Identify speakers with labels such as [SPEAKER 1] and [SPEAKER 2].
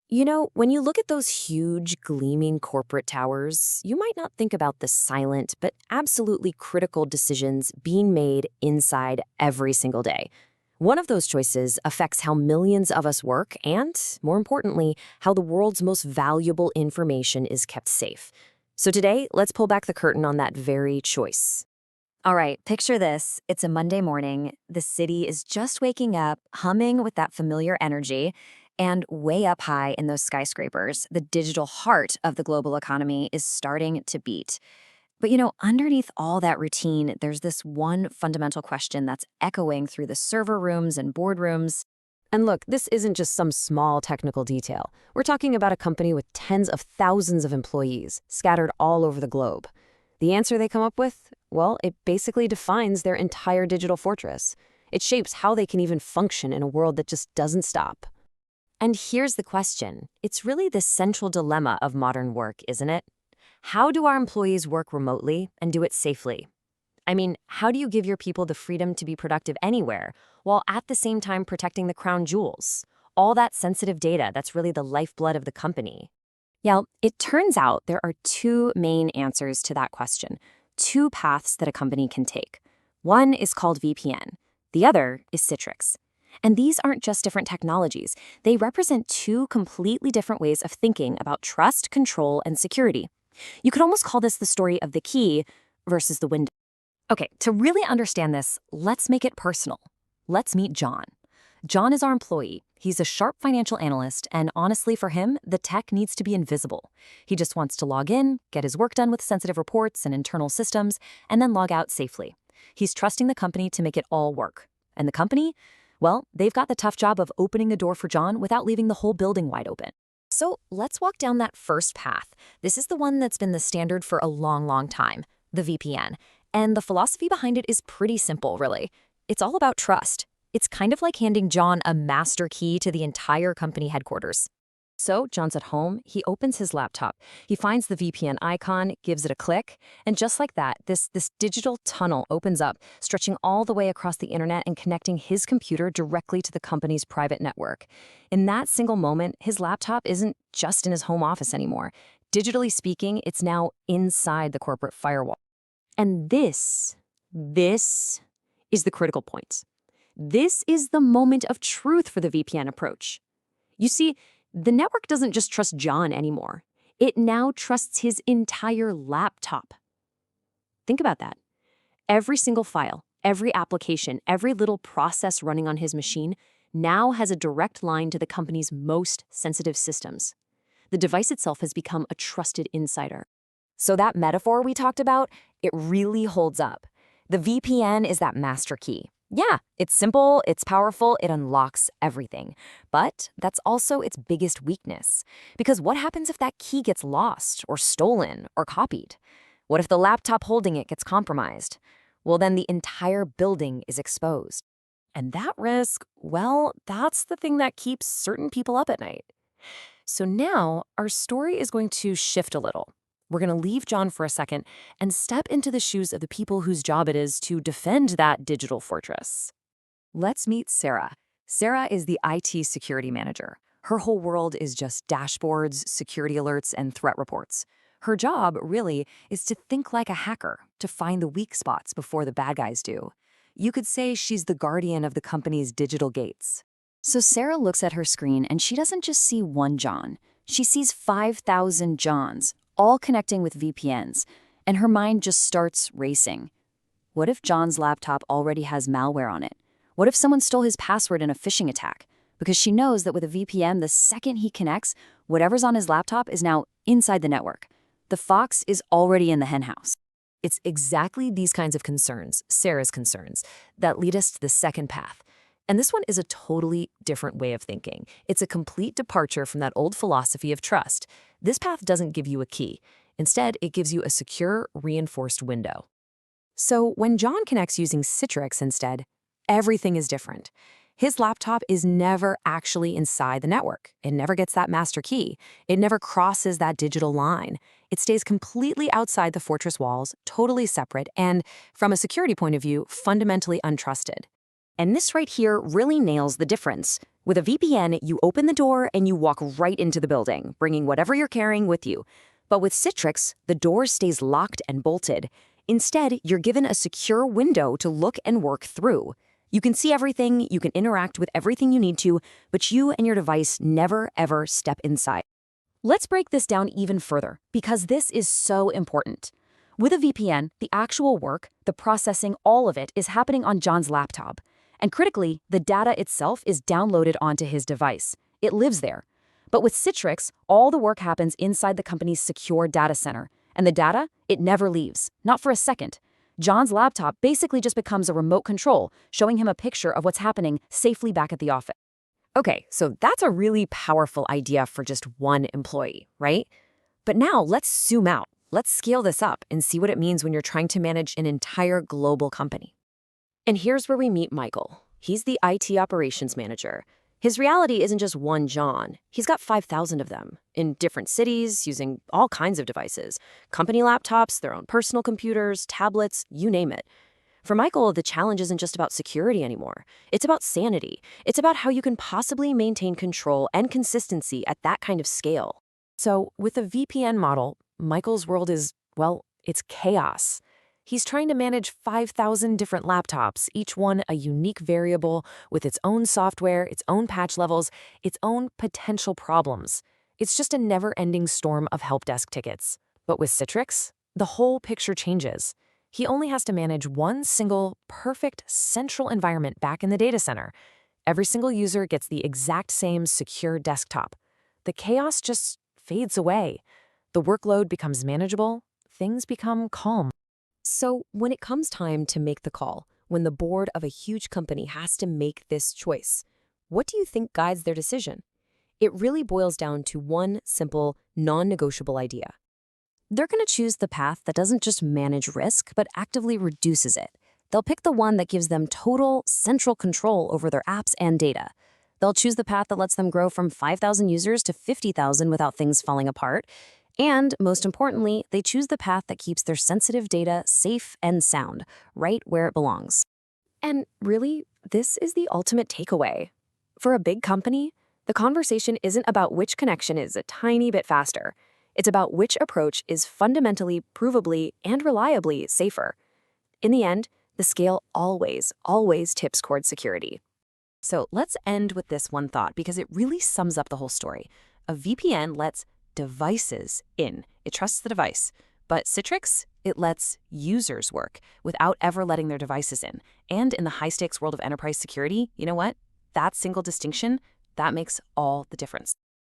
[SPEAKER 1] You know, when you look at those huge, gleaming corporate towers, you might not think about the silent but absolutely critical decisions being made inside every single day. One of those choices affects how millions of us work and, more importantly, how the world's most valuable information is kept safe. So today, let's pull back the curtain on that very choice.
[SPEAKER 2] All right, picture this. It's a Monday morning. The city is just waking up, humming with that familiar energy. And way up high in those skyscrapers, the digital heart of the global economy is starting to beat. But underneath all that routine, there's this one fundamental question that's echoing through the server rooms and boardrooms.
[SPEAKER 1] And look, this isn't just some small technical detail. We're talking about a company with tens of thousands of employees scattered all over the globe. The answer they come up with? Well, it basically defines their entire digital fortress. It shapes how they can even function in a world that just doesn't stop. And here's the question. It's really the central dilemma of modern work, isn't it? How do our employees work remotely and do it safely? I mean, how do you give your people the freedom to be productive anywhere while at the same time protecting the crown jewels? All that sensitive data that's really the lifeblood of the company. Yeah, it turns out there are two main answers to that question, two paths that a company can take. One is called VPN. The other is Citrix. And these aren't just different technologies. They represent two completely different ways of thinking about trust, control, and security. You could almost call this the story of the key versus the window. Okay, to really understand this, let's make it personal. Let's meet John. John is our employee. He's a sharp financial analyst, and honestly for him, the tech needs to be invisible. He just wants to log in, get his work done with sensitive reports and internal systems, and then log out safely. He's trusting the company to make it all work. And the company? Well, they've got the tough job of opening the door for John without leaving the whole building wide open. So let's walk down that first path. This is the one that's been the standard for a long, long time, the VPN. And the philosophy behind it is pretty simple, really. It's all about trust. It's kind of like handing John a master key to the entire company headquarters. So John's at home, he opens his laptop, he finds the VPN icon, gives it a click, and just like that, this digital tunnel opens up, stretching all the way across the internet and connecting his computer directly to the company's private network. In that single moment, his laptop isn't just in his home office anymore. Digitally speaking, it's now inside the corporate firewall. And this is the critical point. This is the moment of truth for the VPN approach. You see, the network doesn't just trust John anymore. It now trusts his entire laptop. Think about that. Every single file, every application, every little process running on his machine now has a direct line to the company's most sensitive systems. The device itself has become a trusted insider. So that metaphor we talked about, it really holds up. The VPN is that master key. Yeah, it's simple, it's powerful, it unlocks everything. But that's also its biggest weakness. Because what happens if that key gets lost or stolen or copied? What if the laptop holding it gets compromised? Well, then the entire building is exposed. And that risk, well, that's the thing that keeps certain people up at night. So now our story is going to shift a little. We're going to leave John for a second and step into the shoes of the people whose job it is to defend that digital fortress. Let's meet Sarah. Sarah is the IT security manager. Her whole world is just dashboards, security alerts, and threat reports. Her job, really, is to think like a hacker, to find the weak spots before the bad guys do. You could say she's the guardian of the company's digital gates. So Sarah looks at her screen and she doesn't just see one John. She sees 5,000 Johns, all connecting with VPNs, and her mind just starts racing. What if John's laptop already has malware on it? What if someone stole his password in a phishing attack? Because she knows that with a VPN, the second he connects, whatever's on his laptop is now inside the network. The fox is already in the henhouse. It's exactly these kinds of concerns, Sarah's concerns, that lead us to the second path. And this one is a totally different way of thinking. It's a complete departure from that old philosophy of trust. This path doesn't give you a key. Instead, it gives you a secure, reinforced window. So when John connects using Citrix instead, everything is different. His laptop is never actually inside the network. It never gets that master key. It never crosses that digital line. It stays completely outside the fortress walls, totally separate, and, from a security point of view, fundamentally untrusted. And this right here really nails the difference. With a VPN, you open the door and you walk right into the building, bringing whatever you're carrying with you. But with Citrix, the door stays locked and bolted. Instead, you're given a secure window to look and work through. You can see everything, you can interact with everything you need to, but you and your device never, ever step inside. Let's break this down even further, because this is so important. With a VPN, the actual work, the processing, all of it is happening on John's laptop. And critically, the data itself is downloaded onto his device. It lives there. But with Citrix, all the work happens inside the company's secure data center. And the data, it never leaves, not for a second. John's laptop basically just becomes a remote control, showing him a picture of what's happening safely back at the office. Okay, so that's a really powerful idea for just one employee, right? But now let's zoom out. Let's scale this up and see what it means when you're trying to manage an entire global company. And here's where we meet Michael. He's the IT operations manager. His reality isn't just one John. He's got 5,000 of them in different cities using all kinds of devices. Company laptops, their own personal computers, tablets, you name it. For Michael, the challenge isn't just about security anymore. It's about sanity. It's about how you can possibly maintain control and consistency at that kind of scale. So with a VPN model, Michael's world is, well, it's chaos. He's trying to manage 5,000 different laptops, each one a unique variable with its own software, its own patch levels, its own potential problems. It's just a never-ending storm of help desk tickets. But with Citrix, the whole picture changes. He only has to manage one single, perfect, central environment back in the data center. Every single user gets the exact same secure desktop. The chaos just fades away. The workload becomes manageable. Things become calm. So when it comes time to make the call, when the board of a huge company has to make this choice, what do you think guides their decision? It really boils down to one simple, non-negotiable idea. They're going to choose the path that doesn't just manage risk, but actively reduces it. They'll pick the one that gives them total, central control over their apps and data. They'll choose the path that lets them grow from 5,000 users to 50,000 without things falling apart. And most importantly, they choose the path that keeps their sensitive data safe and sound, right where it belongs. And really, this is the ultimate takeaway. For a big company, the conversation isn't about which connection is a tiny bit faster. It's about which approach is fundamentally, provably, and reliably safer. In the end, the scale always, always tips towards security. So let's end with this one thought because it really sums up the whole story. A VPN lets devices in. It trusts the device. But Citrix, it lets users work without ever letting their devices in. And in the high-stakes world of enterprise security, you know what? That single distinction, that makes all the difference.